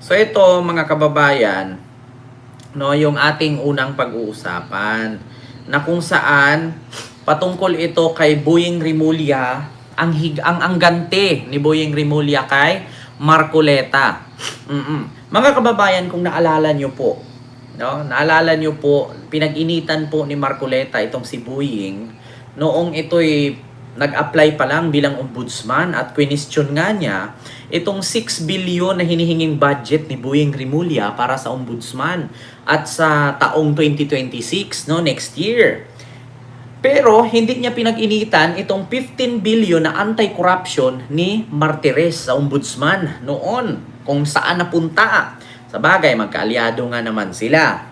So ito mga kababayan, no, yung ating unang pag-uusapan na kung saan patungkol ito kay Boyeng Rimulya, ang ganti ni Boyeng Rimulya kay Marcoleta. Mga kababayan, kung naalala nyo po, no, naalala nyo po, pinag-initan po ni Marcoleta itong si Boyeng noong ito'y nag-apply pa lang bilang ombudsman at question nga niya itong 6 billion na hinihinging budget ni Boyeng Rimulya para sa ombudsman at sa taong 2026, no, next year. Pero hindi niya pinag-initan itong 15 billion na anti-corruption ni Martires sa ombudsman noon, kung saan napunta. Sa bagay, magkaalyado nga naman sila.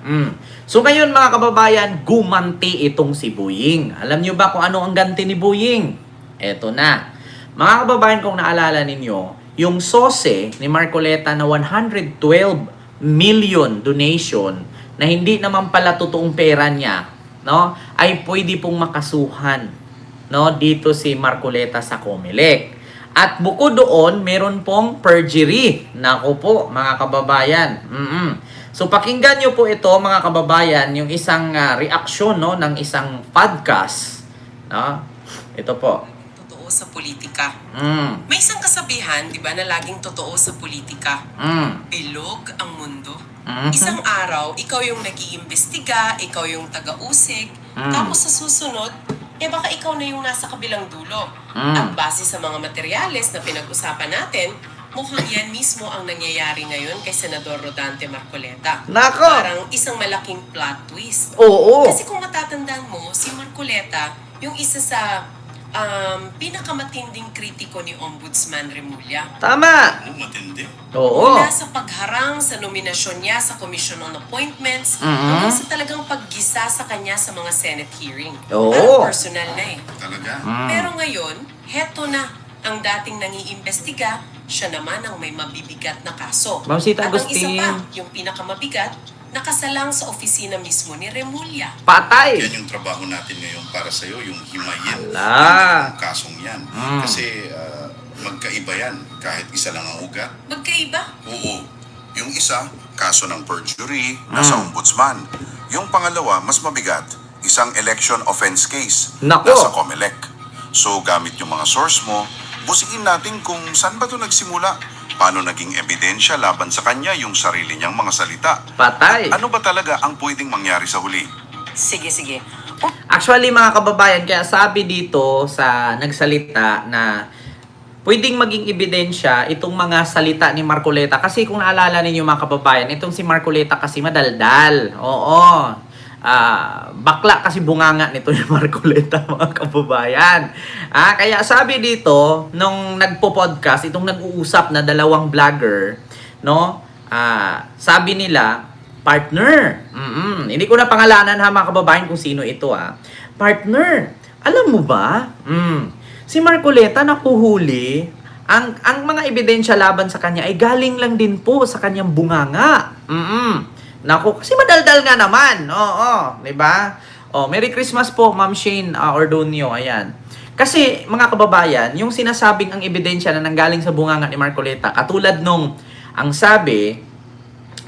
So ngayon mga kababayan, gumanti itong si Boyeng. Alam nyo ba kung ano ang ganti ni Boyeng? Eto na. Mga kababayan, kung naalala ninyo, yung SOSE ni Marcoleta na 112 million donation na hindi naman pala totoong pera niya, no, ay pwede pong makasuhan, no, dito si Marcoleta sa COMELEC. At bukod doon, meron pong perjury. Naku po, mga kababayan. So pakinggan nyo po ito, mga kababayan, yung isang reaksyon, no, ng isang podcast. No? Ito po. Totoo sa politika. May isang kasabihan, di ba, na laging totoo sa politika. Bilog ang mundo. Isang araw, ikaw yung nag-iimbestiga, ikaw yung taga-usig, tapos sa susunod, baka ikaw na yung nasa kabilang dulo. At base sa mga materyales na pinag-usapan natin, mukhang yan mismo ang nangyayari ngayon kay Senador Rodante Marcoleta. Nako! Parang isang malaking plot twist. Oo. Kasi kung matatandaan mo, si Marcoleta, yung isa sa pinakamatinding kritiko ni Ombudsman Rimulya. Tama! Matindi. Oo. Mula sa pagharang sa nominasyon niya sa Commission on Appointments, hanggang sa talagang paggisa sa kanya sa mga Senate hearing. Oo. Parang personal na eh. Talaga. Pero ngayon, heto na ang dating nangiimbestiga, siya naman ang may mabibigat na kaso. Ma'am Sita At ang isa Agustin. pa, yung pinakamabigat, nakasalang sa opisina mismo ni Rimulya. Patay! Yan yung trabaho natin ngayon para sa'yo, yung himayin. Ala. Yung kasong yan. Kasi magkaiba yan, kahit isa lang ang ugat. Magkaiba? Oo. Yung isa, kaso ng perjury, nasa ombudsman. Yung pangalawa, mas mabigat, isang election offense case, Nako. nasa COMELEC. So gamit yung mga source mo, busiin natin kung saan ba ito nagsimula. Paano naging ebidensya laban sa kanya yung sarili niyang mga salita. Patay! Ano ba talaga ang pwedeng mangyari sa huli? Sige, sige. Actually mga kababayan, kaya sabi dito sa nagsalita na pwedeng maging ebidensya itong mga salita ni Marcoleta. Kasi kung naalala ninyo mga kababayan, itong si Marcoleta kasi madaldal. Oo. Bakla kasi bunganga nito ni Marcoleta, mga kababayan. Kaya sabi dito, nung nagpo-podcast, itong nag-uusap na dalawang vlogger, no? Sabi nila, partner. Hindi ko na pangalanan ha mga kababayan kung sino ito Partner, alam mo ba? Si Marcoleta nakuhuli, ang mga ebidensya laban sa kanya ay galing lang din po sa kanyang bunganga. Naku, kasi madaldal nga naman. Oo, 'di ba? Oh, Merry Christmas po, Ma'am Shane Ordonio. Ayan. Kasi mga kababayan, yung sinasabing ang ebidensya na nanggaling sa bunganga ni Marcoleta, katulad nung ang sabi,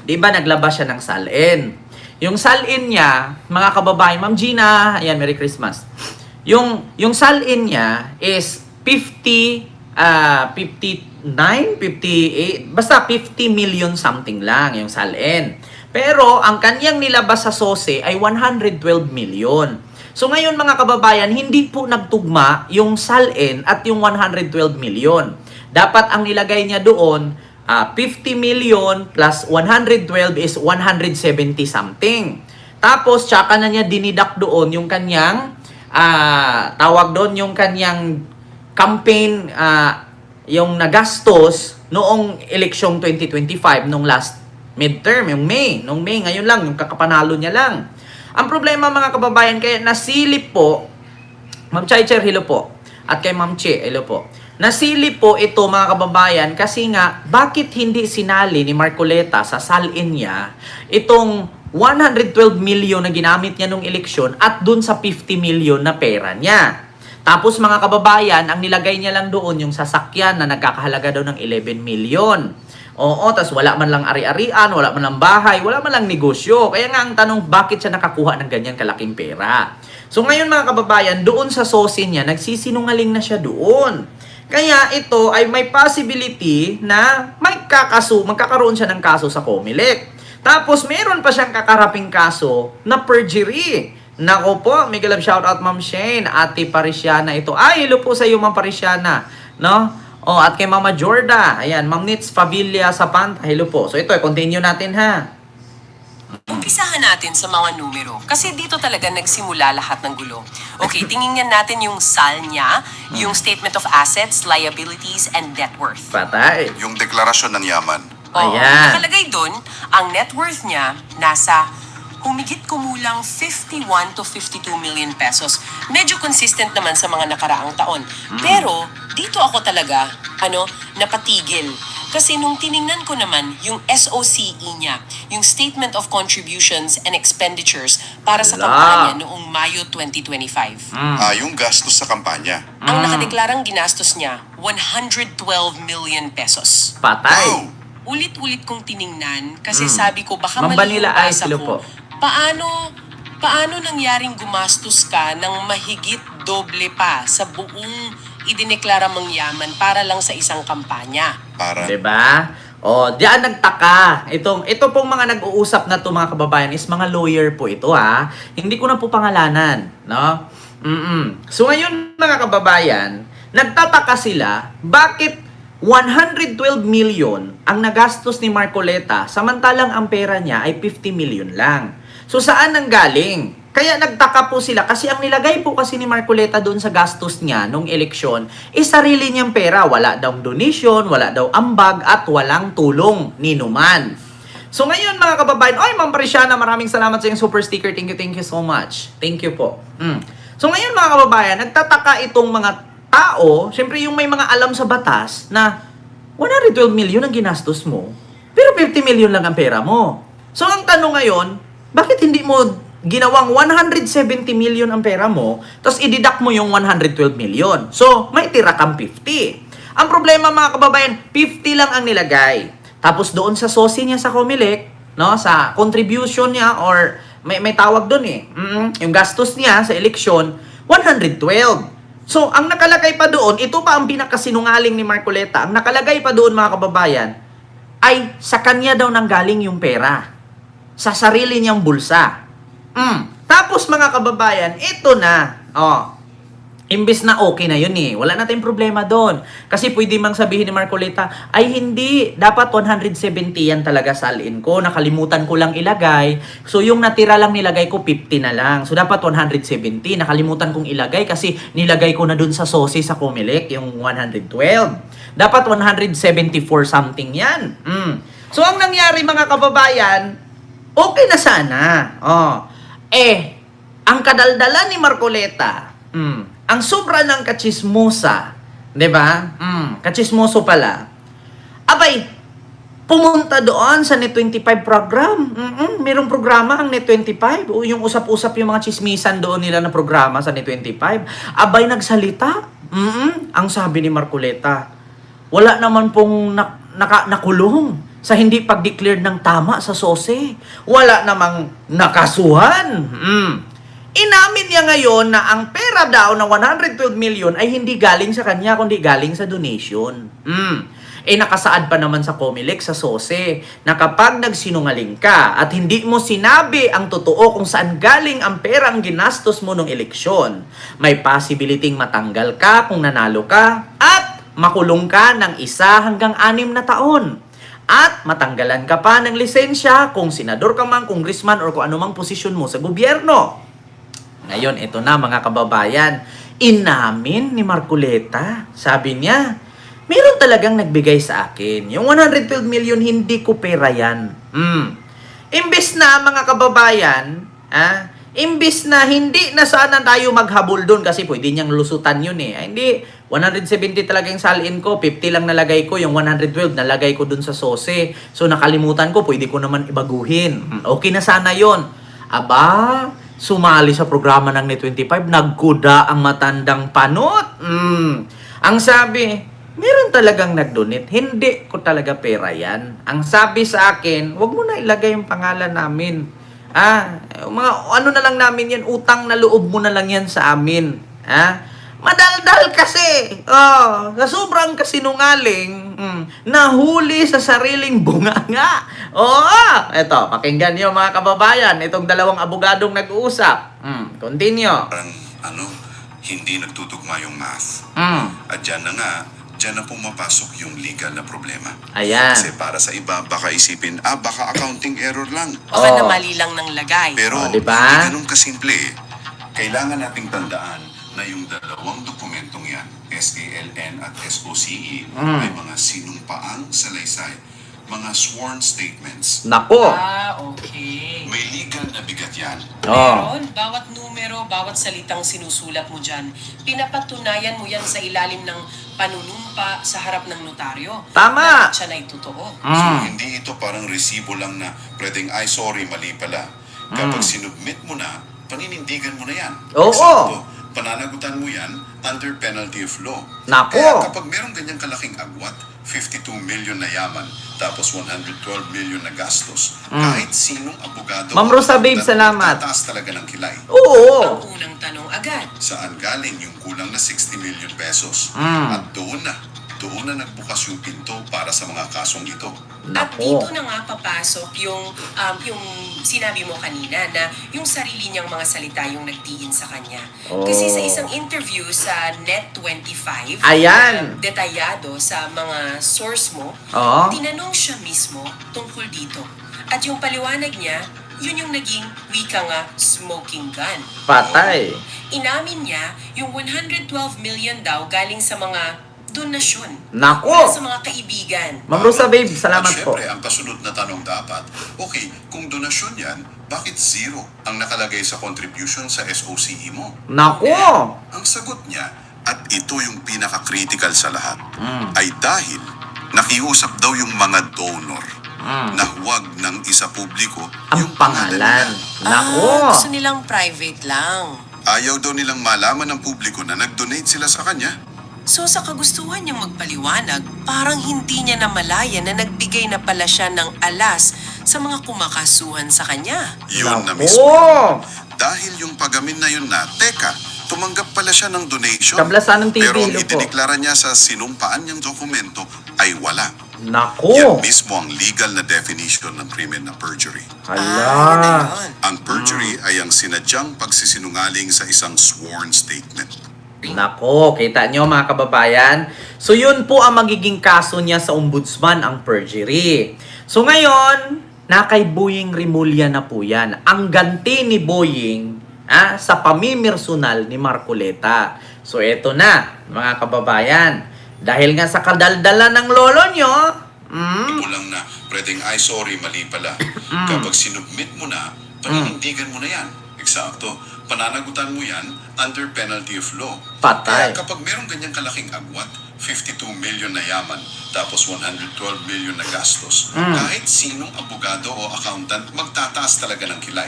'di ba, naglabas siya ng salin. Yung salin niya, mga kababayan, Ma'am Gina, ayan, Merry Christmas. Yung salin niya is 59, 58, basta 50 million something lang yung salin. Pero ang kanyang nilabas sa SOSE ay 112 million. So ngayon mga kababayan, hindi po nagtugma yung salin at yung 112 million. Dapat ang nilagay niya doon, 50 million plus 112 is 170 something. Tapos tsaka na niya dinidak doon yung kanyang tawag doon yung kanyang campaign, yung nagastos noong eleksyong 2025, nung last midterm, yung May. Nung May, ngayon lang, yung kakapanalo niya lang. Ang problema mga kababayan, kaya nasilip po, Ma'am Chaicher, hello po. At kay Ma'am Che, hello po. Nasilip po ito mga kababayan kasi nga, bakit hindi sinali ni Marcoleta sa salin niya itong 112 million na ginamit niya nung eleksyon at dun sa 50 million na pera niya. Tapos mga kababayan, ang nilagay niya lang doon yung sasakyan na nagkakahalaga daw ng 11 million. Oo, tas wala man lang ari-arian, wala man lang bahay, wala man lang negosyo. Kaya nga ang tanong, bakit siya nakakuha ng ganyan kalaking pera? So ngayon mga kababayan, doon sa sosi niya, nagsisinungaling na siya doon. Kaya ito ay may possibility na magkakaroon siya ng kaso sa COMELEC. Tapos meron pa siyang kakaraping kaso na perjury. Nako po, may galab shoutout Ma'am Shane, Ate Parisiana ito. Ay, hello po sa iyo Ma'am Parisiana, no? Oh, at kay Mama Jorda. Ayan, Ma'am Nits Favilla Sapanta. Hello po. So ito, continue natin ha. Umpisahan natin sa mga numero. Kasi dito talaga nagsimula lahat ng gulo. Okay, tingnan natin yung SAL niya, yung Statement of Assets, Liabilities, and Net Worth. Patay. Yung deklarasyon ng yaman. Oo, Ayan. nakalagay doon, ang net worth niya nasa humigit kumulang 51 to 52 million pesos. Medyo consistent naman sa mga nakaraang taon. Pero, dito ako talaga, napatigil. Kasi nung tiningnan ko naman yung SOCE niya, yung Statement of Contributions and Expenditures para sa Ala. kampanya noong Mayo 2025. Yung gastos sa kampanya. Ang nakadeklarang ginastos niya, 112 million pesos. Patay. Wow! Ulit-ulit kong tiningnan kasi sabi ko baka Ma'am mali Vanilla yung Ice, basa hello ko. po. Paano nangyaring gumastos ka ng mahigit doble pa sa buong idineklara mong yaman para lang sa isang kampanya? Para Diba? O, diyan nagtaka. Ito pong mga nag-uusap na to mga kababayan is mga lawyer po ito ha. Hindi ko na po pangalanan, no? So ngayon mga kababayan, nagtataka sila bakit 112 million ang nagastos ni Marcoleta samantalang ang pera niya ay 50 million lang. So saan nang galing? Kaya nagtaka po sila kasi ang nilagay po kasi ni Marcoleta doon sa gastos niya nung eleksyon is sarili niyang pera. Wala daw donation, wala daw ambag at walang tulong ni Numan. So ngayon mga kababayan, oy Ma'am Parisiana, maraming salamat sa iyong super sticker. Thank you so much. Thank you po. So ngayon mga kababayan, nagtataka itong mga tao, syempre yung may mga alam sa batas na 112 million ang ginastos mo, pero 50 million lang ang pera mo. So ang tanong ngayon, bakit hindi mo ginawang 170 million ang pera mo, tapos i-deduct mo yung 112 million? So, may tira kang 50. Ang problema mga kababayan, 50 lang ang nilagay. Tapos doon sa sosi niya sa COMELEC, no, sa contribution niya or may tawag doon yung gastos niya sa eleksyon, 112. So, ang nakalagay pa doon, ito pa ang pinakasinungaling ni Marcoleta, ang nakalagay pa doon mga kababayan, ay sa kanya daw nanggaling yung pera. Sa sarili niyang bulsa. Tapos mga kababayan, ito na. Imbes na okay na yun wala na tayong problema doon. Kasi pwede mang sabihin ni Marcoleta, ay hindi, dapat 170 yan talaga salin ko. Nakalimutan ko lang ilagay. So yung natira lang nilagay ko, 50 na lang. So dapat 170. Nakalimutan kong ilagay kasi nilagay ko na doon sa sosi sa COMELEC, yung 112. Dapat 174 something yan. So ang nangyari mga kababayan, okay na sana. Ang kadaldala ni Marcoleta, ang sobra ng kachismosa, 'di ba? Kachismoso pala. Abay, pumunta doon sa Net25 program. Merong programa ang Net25. O yung usap-usap yung mga chismisan doon nila na programa sa Net25. Abay, nagsalita. Ang sabi ni Marcoleta, wala naman pong nakulong sa hindi pag-declare ng tama sa SOSE. Wala namang nakasuhan. Inamin niya ngayon na ang pera daw na 112 million ay hindi galing sa kanya, kundi galing sa donation. Nakasaad pa naman sa COMELEC, sa SOSE, na kapag nagsinungaling ka at hindi mo sinabi ang totoo kung saan galing ang pera ang ginastos mo nung eleksyon, may possibility matanggal ka kung nanalo ka at makulong ka ng 1 hanggang 6 na taon. At matanggalan ka pa ng lisensya kung senador ka man, congressman, or kung anumang posisyon mo sa gobyerno. Ngayon, ito na mga kababayan, inamin ni Marcoleta. Sabi niya, meron talagang nagbigay sa akin. Yung 112 million, hindi ko pera yan. Imbes na mga kababayan, imbes na hindi na sana tayo maghabol doon kasi pwede niyang lusutan yun Hindi, 170 talaga yung salin ko, 50 lang nalagay ko, yung 112 nalagay ko doon sa SOSE. So nakalimutan ko, pwede ko naman ibaguhin. Okay na sana yon. Aba, sumali sa programa ng Net25, nagkuda ang matandang panot. Ang sabi, Meron talagang nag-donate. Hindi ko talaga pera yan. Ang sabi sa akin, wag mo na ilagay yung pangalan namin. Mga ano na lang namin yan, utang na loob mo na lang yan sa amin. Madaldal kasi. Sa sobrang kasinungaling, nahuli sa sariling bunganga. Eto, pakinggan niyo mga kababayan, itong dalawang abogadong nag-uusap. Continue. Parang, hindi nagtutugma yung math. At dyan na pumapasok yung legal na problema. Ayan. Kasi para sa iba, baka isipin, baka accounting error lang. Baka na mali lang ng lagay. Pero diba? hindi ganun kasimple eh. Kailangan nating tandaan na yung dalawang dokumentong yan, SALN at SOCE, ay mga sinumpaang salaysay, mga sworn statements. Nako. Okay. May legal na bigat yan. Meron, bawat numero, bawat salitang sinusulat mo dyan, pinapatunayan mo yan sa ilalim ng panunumpa sa harap ng notaryo. Tama. Na siya na totoo. So, hindi ito parang resibo lang na pwedeng, sorry, mali pala. Kapag sinubmit mo na, paninindigan mo na yan. Oo. Eksakto, pananagutan mo yan under penalty of law. Nako. Kaya kapag merong ganyang kalaking agwat, 52 million na yaman, tapos 112 million na gastos, kahit sinong abogado, Ma'am Rosa, babe, salamat. Tataas talaga ng kilay. Oo. Ang unang tanong agad. Saan galing yung kulang na 60 million pesos? At doon na nagbukas yung pinto para sa mga kasong ito. At Nako. dito na nga papasok yung sinabi mo kanina na yung sarili niyang mga salita yung nagdiin sa kanya. Kasi sa isang interview sa Net25, Ayan. Detayado sa mga source mo, Oo. tinanong siya mismo tungkol dito. At yung paliwanag niya, yun yung naging wika nga smoking gun. Patay. Inamin niya yung 112 million daw galing sa mga donasyon. Nako. Mula sa mga kaibigan. Ma'am Rosa, babe, salamat At po. syempre, ang kasunod na tanong dapat, okay, kung donasyon yan, bakit zero ang nakalagay sa contribution sa SOCE mo? Nako. Ang sagot niya, at ito yung pinaka-critical sa lahat, ay dahil nakiusap daw yung mga donor na huwag ng isa publiko Ang yung pangalan pangalan. nila. Nako. Gusto nilang private lang. Ayaw daw nilang malaman ng publiko na nag-donate sila sa kanya. So sa kagustuhan niyang magpaliwanag, parang hindi niya namalayan na nagbigay na pala siya ng alas sa mga kumakasuhan sa kanya. Yun na Nako. mismo. Dahil yung pagamin na yun na, teka, tumanggap pala siya ng donation. Kablasan ng TV, Pero ang lo po. idineklara niya sa sinumpaan niyang dokumento ay wala. Nako. Yan mismo ang legal na definition ng krimen na perjury. Hala. Ang perjury ay ang sinadyang pagsisinungaling sa isang sworn statement. Nako, kita nyo mga kababayan. So yun po ang magiging kaso niya sa ombudsman, ang perjury. So ngayon, na kay Boying Rimulya na po yan. Ang ganti ni Boying sa pamimersonal ni Marcoleta. So eto na, mga kababayan. Dahil nga sa kadaldalan ng lolo nyo, Ito lang na, pwedeng, sorry, mali pala. Kapag sinubmit mo na, paninindigan mo na yan. Eksakto. Pananagutan mo yan under penalty of law. Patay. Kaya kapag merong ganyang kalaking agwat, 52 million na yaman, tapos 112 million na gastos, kahit sinong abogado o accountant, magtataas talaga ng kilay.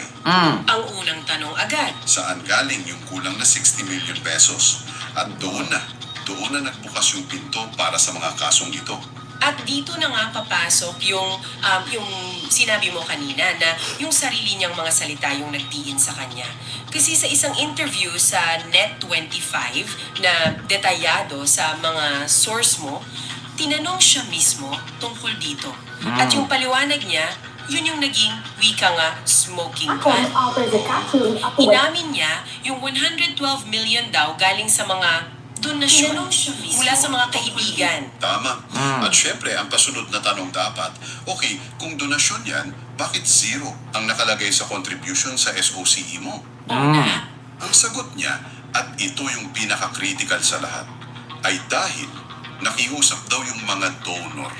Ang unang tanong agad. Saan galing yung kulang na 60 million pesos? At doon na nagbukas yung pinto para sa mga kasong ito. At dito na nga papasok yung sinabi mo kanina na yung sarili niyang mga salita yung nagdiin sa kanya. Kasi sa isang interview sa Net25 na detayado sa mga source mo, tinanong siya mismo tungkol dito. At yung paliwanag niya, yun yung naging wika nga smoking gun. Inamin niya yung 112 million daw galing sa mga donasyon mula sa mga kaibigan. Tama. At syempre, ang kasunod na tanong dapat, okay, kung donasyon yan, bakit zero ang nakalagay sa contribution sa SOCE mo? Ang sagot niya, at ito yung pinaka-critical sa lahat, ay dahil nakiusap daw yung mga donor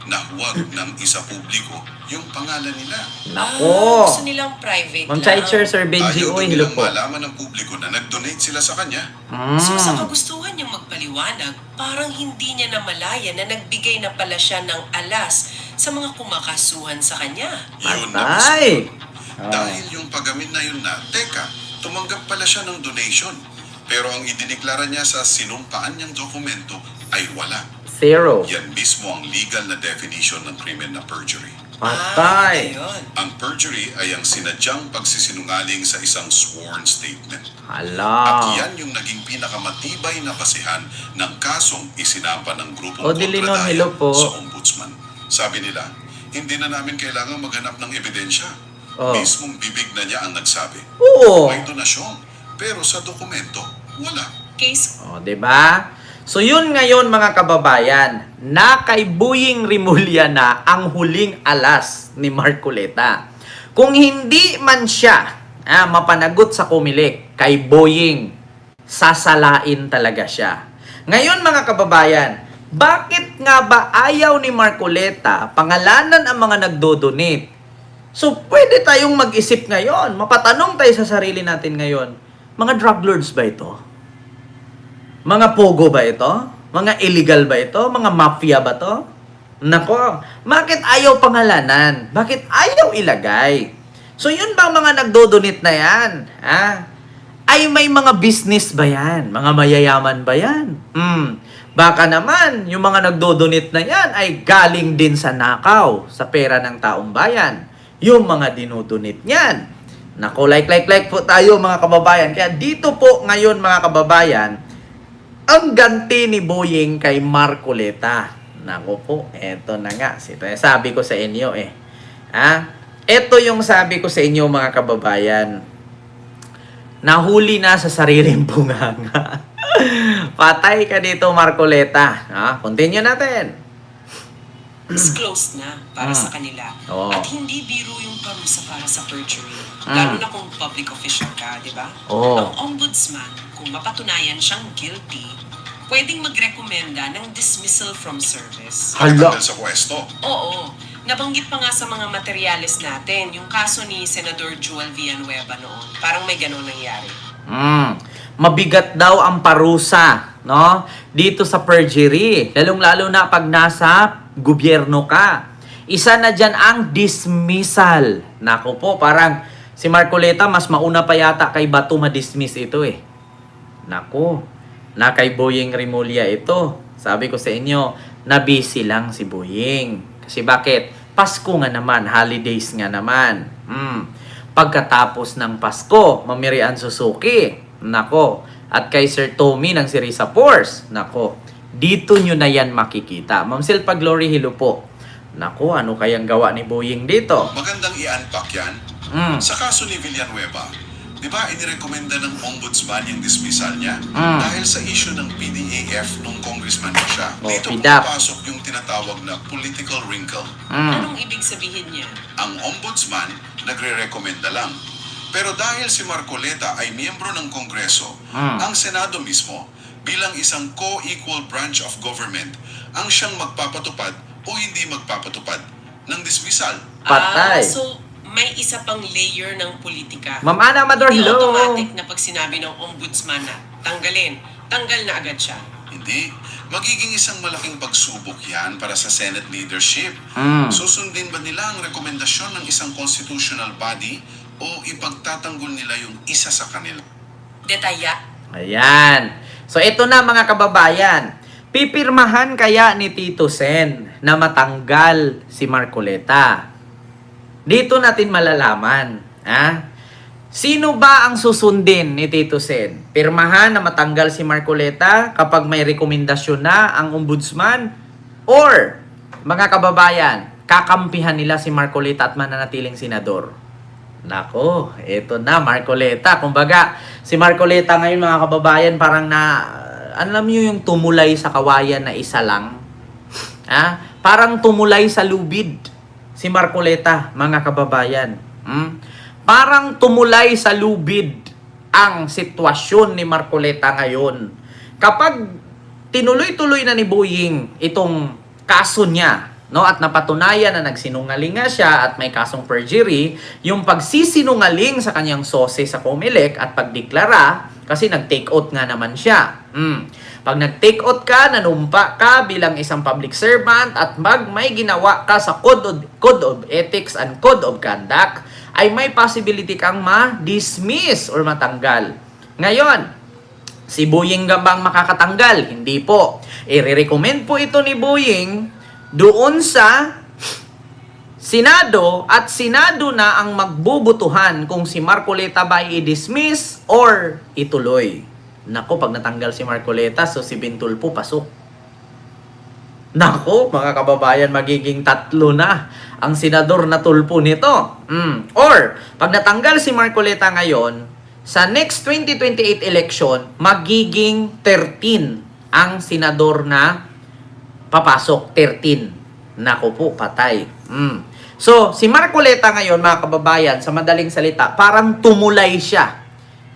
na huwag ng isa publiko yung pangalan nila. nako. Gusto nilang private Ma'am lang. Chai-Chair, Sir Benji, Ayaw daw oy, hello nilang po. malaman ng publiko na nag-donate sila sa kanya. So sa kagustuhan niyang magpaliwanag, parang hindi niya namalaya na nagbigay na pala siya ng alas sa mga kumakasuhan sa kanya. Yun na mismo. Patay. Dahil yung pagamin na yun na, teka, tumanggap pala siya ng donation. Pero ang idineklara niya sa sinumpaan niyang dokumento ay wala. Zero. Yan mismo ang legal na definition ng krimen na perjury. Patay. Ayun. Ang perjury ay ang sinadyang pagsisinungaling sa isang sworn statement. At Hala. yan yung naging pinakamatibay na basehan ng kasong isinampa ng grupong O, Dilinon, hello po. sa ombudsman. Sabi nila, hindi na namin kailangang maghanap ng ebidensya. Oh. Mismong bibig na niya ang nagsabi. Oo. May donasyon, pero sa dokumento, wala. Case O, diba? So, yun ngayon mga kababayan, na kay Boying Rimulya na ang huling alas ni Marcoleta. Kung hindi man siya mapanagot sa Comelec kay Boying, sasalain talaga siya. Ngayon mga kababayan, bakit nga ba ayaw ni Marcoleta pangalanan ang mga nagdodonate? So, pwede tayong mag-isip ngayon. Mapatanong tayo sa sarili natin ngayon. Mga drug lords ba ito? Mga pogo ba ito? Mga illegal ba ito? Mga mafia ba to? Nako, bakit ayaw pangalanan? Bakit ayaw ilagay? So, yun bang mga nagdodonate na yan? Ay may mga business ba yan? Mga mayayaman ba yan? Baka naman, yung mga nagdodonate na yan ay galing din sa nakaw, sa pera ng taong bayan. Yung mga dinodonate niyan. Nako, like po tayo mga kababayan. Kaya dito po ngayon mga kababayan, ang ganti ni Boying kay Marcoleta. Nako po, eto na nga. Sabi ko sa inyo Ito yung sabi ko sa inyo mga kababayan. Nahuli na sa sariling bunganga. Patay ka dito, Marcoleta. Continue natin. is closed na para sa kanila. Oo. At hindi biro yung parusa para sa perjury. Lalo na kung public official ka, di ba? Oo. Ang ombudsman, kung mapatunayan siyang guilty, pwedeng magrekomenda ng dismissal from service. Hala. Nakatanggal sa pwesto. Oo. Nabanggit pa nga sa mga materyales natin, yung kaso ni Senador Joel Villanueva noon. Parang may ganun nangyari. Mabigat daw ang parusa, no? Dito sa perjury, lalong-lalo na pag nasa gobyerno ka. Isa na dyan ang dismissal. Nako po, parang si Marcoleta mas mauna pa yata kay Bato ma-dismiss ito Nako, na kay Boying Rimulya ito. Sabi ko sa inyo, na busy lang si Boying. Kasi bakit? Pasko nga naman, holidays nga naman. Pagkatapos ng Pasko, Mamirian Suzuki. Nako, at kay Sir Tommy ng Sirisa Force. Nako, dito nyo na yan makikita. Ma'am Silpa Glory, hello po. Nako, ano kayang gawa ni Boying dito? Magandang i-unpack yan. Sa kaso ni Villanueva, di ba inirekomenda ng ombudsman yung dismissal niya? Dahil sa issue ng PDAF nung congressman pa siya. Oh, Dito PDAF. pumapasok yung tinatawag na political wrinkle. Anong ibig sabihin niya? Ang ombudsman nagre-rekomenda lang. Pero dahil si Marcoleta ay miyembro ng Kongreso, ang Senado mismo, bilang isang co-equal branch of government, ang siyang magpapatupad o hindi magpapatupad ng dismissal. Patay. So, may isa pang layer ng politika. Ma'am Ana Amador, Hindi hello. automatic na pag sinabi ng ombudsman na tanggalin, tanggal na agad siya. Hindi. Magiging isang malaking pagsubok yan para sa Senate leadership. Susundin ba nila ang rekomendasyon ng isang constitutional body o ipagtatanggol nila yung isa sa kanila? Detaya. Ayan. So, ito na mga kababayan. Pipirmahan kaya ni Tito Sen na matanggal si Marcoleta? Dito natin malalaman. Sino ba ang susundin ni Tito Sen? Pirmahan na matanggal si Marcoleta kapag may rekomendasyon na ang ombudsman? Or, mga kababayan, kakampihan nila si Marcoleta at mananatiling senador? Nako, eto na, Marcoleta. Kumbaga, si Marcoleta ngayon mga kababayan parang alam niyo yung tumulay sa kawayan na isa lang? Parang tumulay sa lubid si Marcoleta, mga kababayan. Parang tumulay sa lubid ang sitwasyon ni Marcoleta ngayon. Kapag tinuloy-tuloy na ni Boying itong kaso niya, no, at napatunayan na nagsinungaling nga siya at may kasong perjury, yung pagsisinungaling sa kanyang sose sa Comelec at pagdeklara, kasi nag-take out nga naman siya. Pag nag-take out ka, nanumpa ka bilang isang public servant at may ginawa ka sa Code of Ethics and Code of Conduct, ay may possibility kang ma-dismiss or matanggal. Ngayon, si Boying bang makakatanggal? Hindi po. I-recommend po ito ni Boying doon sa Senado at Senado na ang magbubutuhan kung si Marcoleta ba i-dismiss or ituloy. Nako, pag natanggal si Marcoleta, so si Bintulpo pasok. Nako, mga kababayan, magiging 3 na ang senador na tulpo nito. Or, pag natanggal si Marcoleta ngayon, sa next 2028 election, magiging 13 ang senador na papasok. 13. Nako po, patay. So, si Marcoleta ngayon, mga kababayan, sa madaling salita, parang tumulay siya.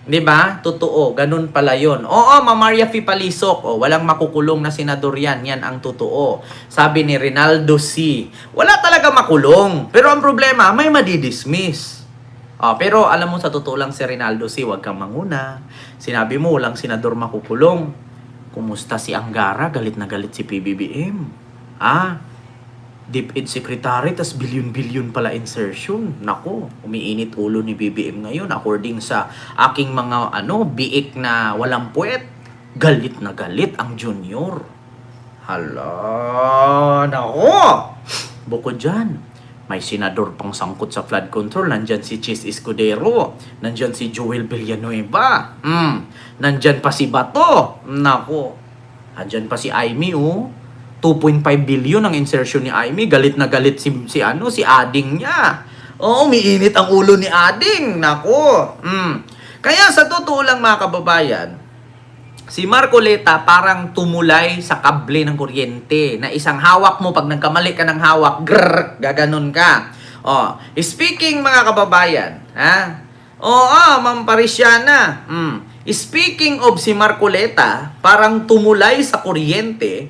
'Di ba? Totoo, ganun pala 'yon. Oo, Maria Fi Palisok, walang makukulong na senador 'yan. Yan ang totoo. Sabi ni Rinaldo C. Wala talaga makulong. Pero ang problema, may madidismiss. Pero alam mo, sa totoo lang si Rinaldo C, wag kang manguna. Sinabi mo, walang senador makukulong. Kumusta si Angara? Galit na galit si PBBM. DepEd Secretary, tas bilyon-bilyon pala insertion. Nako, umiinit ulo ni BBM ngayon. According sa aking mga biik na walang puwet, galit na galit ang junior. Hala, nako. Bukod dyan, may senador pang sangkot sa flood control. Nandyan si Chis Escudero. Nandyan si Joel Villanueva. Nandyan pa si Bato. Nako. Nandyan pa si Aimee, 2.5 billion ang insertion ni Aimee. Galit na galit si Ading niya. Umiinit ang ulo ni Ading. Nako. Kaya sa totoo lang, mga kababayan, si Marcoleta parang tumulay sa kable ng kuryente na isang hawak mo, pag nagkamali ka ng hawak, gaganon ka. Speaking, mga kababayan, Ma'am Parisiana, speaking of si Marcoleta, parang tumulay sa kuryente